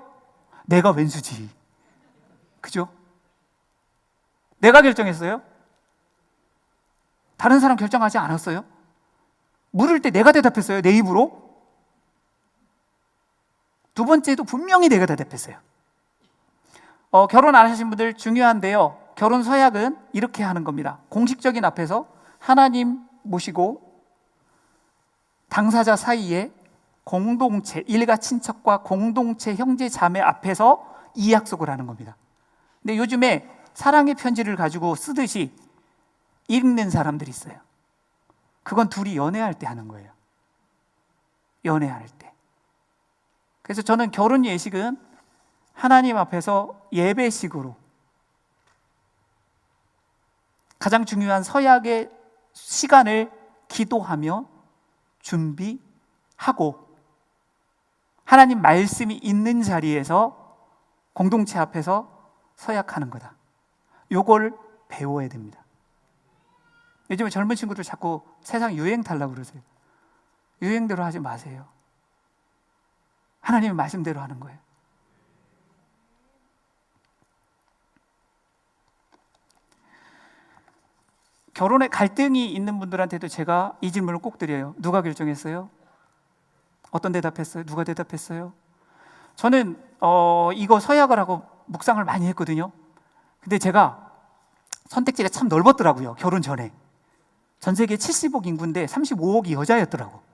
내가 왼수지. 그죠? 내가 결정했어요? 다른 사람 결정하지 않았어요? 물을 때 내가 대답했어요. 내 입으로. 2번째도 분명히 내가 대답했어요. 결혼 안 하신 분들 중요한데요. 결혼 서약은 이렇게 하는 겁니다. 공식적인 앞에서 하나님 모시고 당사자 사이에 공동체, 일가 친척과 공동체 형제 자매 앞에서 이 약속을 하는 겁니다. 근데 요즘에 사랑의 편지를 가지고 쓰듯이 읽는 사람들이 있어요. 그건 둘이 연애할 때 하는 거예요. 연애할 때. 그래서 저는 결혼 예식은 하나님 앞에서 예배식으로 가장 중요한 서약의 시간을 기도하며 준비하고 하나님 말씀이 있는 자리에서 공동체 앞에서 서약하는 거다. 요걸 배워야 됩니다. 요즘에 젊은 친구들 자꾸 세상 유행 타려고 그러세요. 유행대로 하지 마세요. 하나님의 말씀대로 하는 거예요. 결혼에 갈등이 있는 분들한테도 제가 이 질문을 꼭 드려요. 누가 결정했어요? 어떤 대답했어요? 누가 대답했어요? 저는 이거 서약을 하고 묵상을 많이 했거든요. 근데 제가 선택지가 참 넓었더라고요. 결혼 전에. 전 세계 70억 인구인데 35억이 여자였더라고.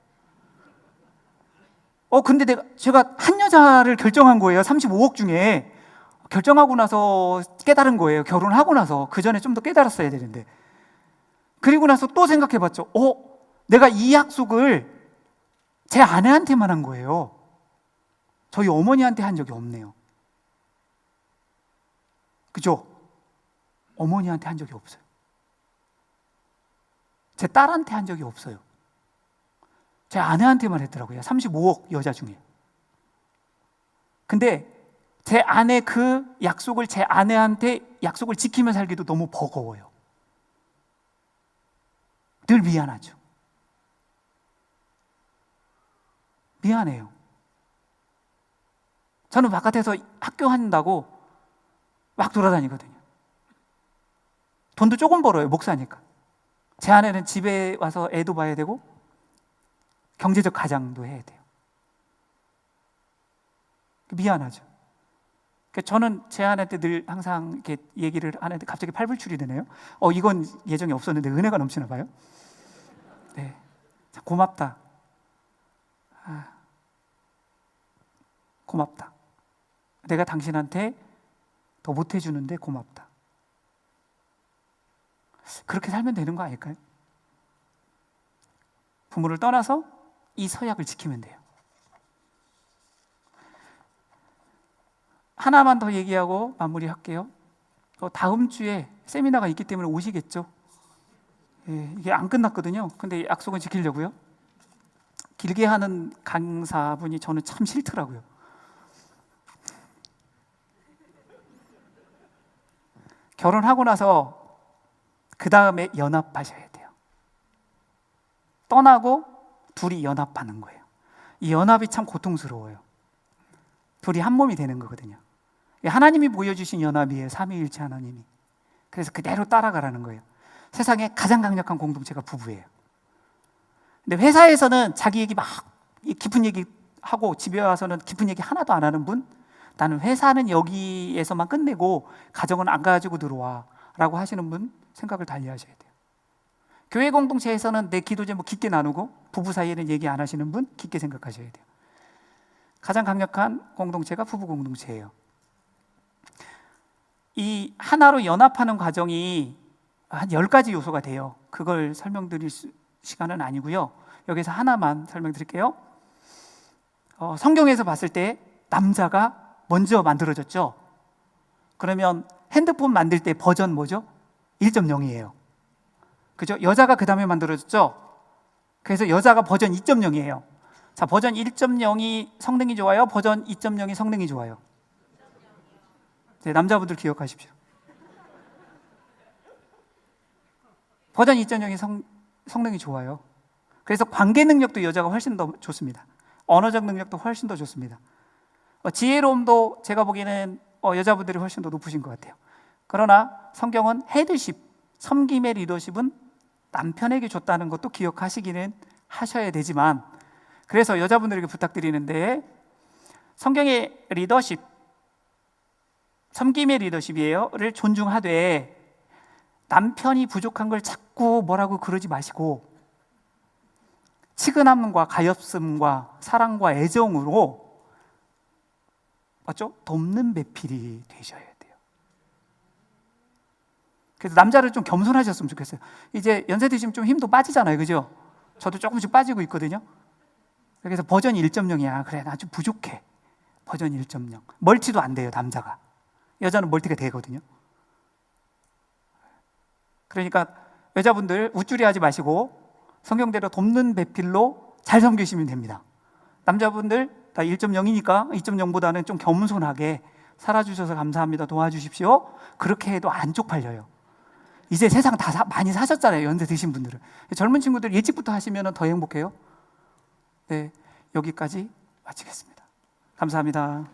근데 제가 한 여자를 결정한 거예요. 35억 중에. 결정하고 나서 깨달은 거예요. 결혼하고 나서. 그 전에 좀 더 깨달았어야 되는데. 그리고 나서 또 생각해 봤죠. 내가 이 약속을 제 아내한테만 한 거예요. 저희 어머니한테 한 적이 없네요. 그죠? 어머니한테 한 적이 없어요. 제 딸한테 한 적이 없어요. 제 아내한테만 했더라고요. 35억 여자 중에. 근데 제 아내 그 약속을 제 아내한테 약속을 지키며 살기도 너무 버거워요. 늘 미안하죠. 미안해요. 저는 바깥에서 학교 한다고 막 돌아다니거든요. 돈도 조금 벌어요. 목사니까. 제 아내는 집에 와서 애도 봐야 되고 경제적 가장도 해야 돼요. 미안하죠. 저는 제 아내한테 늘 항상 이렇게 얘기를 하는데 갑자기 팔불출이 되네요. 이건 예정이 없었는데 은혜가 넘치나 봐요. 네, 고맙다. 고맙다. 내가 당신한테 더 못해주는데 고맙다. 그렇게 살면 되는 거 아닐까요? 부모를 떠나서 이 서약을 지키면 돼요. 하나만 더 얘기하고 마무리할게요. 다음 주에 세미나가 있기 때문에 오시겠죠? 예, 이게 안 끝났거든요. 근데 약속은 지키려고요. 길게 하는 강사분이 저는 참 싫더라고요. 결혼하고 나서 그 다음에 연합하셔야 돼요. 떠나고 둘이 연합하는 거예요. 이 연합이 참 고통스러워요. 둘이 한 몸이 되는 거거든요. 하나님이 보여주신 연합이에요. 삼위일체 하나님이. 그래서 그대로 따라가라는 거예요. 세상에 가장 강력한 공동체가 부부예요. 근데 회사에서는 자기 얘기 막 깊은 얘기 하고 집에 와서는 깊은 얘기 하나도 안 하는 분, 나는 회사는 여기에서만 끝내고 가정은 안 가지고 들어와 라고 하시는 분 생각을 달리 하셔야 돼요. 교회 공동체에서는 내 기도 제목 깊게 나누고 부부 사이에는 얘기 안 하시는 분 깊게 생각하셔야 돼요. 가장 강력한 공동체가 부부 공동체예요. 이 하나로 연합하는 과정이 한 10가지 요소가 돼요. 그걸 설명드릴 시간은 아니고요. 여기서 하나만 설명드릴게요. 성경에서 봤을 때 남자가 먼저 만들어졌죠. 그러면 핸드폰 만들 때 버전 뭐죠? 1.0이에요. 그죠? 여자가 그 다음에 만들어졌죠. 그래서 여자가 버전 2.0이에요. 자, 버전 1.0이 성능이 좋아요? 버전 2.0이 성능이 좋아요? 네, 남자분들 기억하십시오. 버전 2.0이 성능이 좋아요. 그래서 관계 능력도 여자가 훨씬 더 좋습니다. 언어적 능력도 훨씬 더 좋습니다. 지혜로움도 제가 보기에는 여자분들이 훨씬 더 높으신 것 같아요. 그러나 성경은 헤드십, 섬김의 리더십은 남편에게 줬다는 것도 기억하시기는 하셔야 되지만, 그래서 여자분들에게 부탁드리는데, 성경의 리더십, 섬김의 리더십이에요.를 존중하되 남편이 부족한 걸 자꾸 뭐라고 그러지 마시고 치근함과 가엾음과 사랑과 애정으로 맞죠? 돕는 배필이 되셔야 돼요. 그래서 남자를 좀 겸손하셨으면 좋겠어요. 이제 연세 드시면 좀 힘도 빠지잖아요, 그죠? 저도 조금씩 빠지고 있거든요. 그래서 버전 1.0이야. 그래, 나 좀 부족해. 버전 1.0. 멀티도 안 돼요, 남자가. 여자는 멀티가 되거든요. 그러니까 여자분들 우쭐해 하지 마시고 성경대로 돕는 배필로 잘 섬기시면 됩니다. 남자분들 다 1.0이니까 2.0보다는 좀 겸손하게 살아주셔서 감사합니다. 도와주십시오. 그렇게 해도 안 쪽팔려요. 이제 세상 다 많이 사셨잖아요. 연세 드신 분들은. 젊은 친구들 일찍부터 하시면 더 행복해요. 네, 여기까지 마치겠습니다. 감사합니다.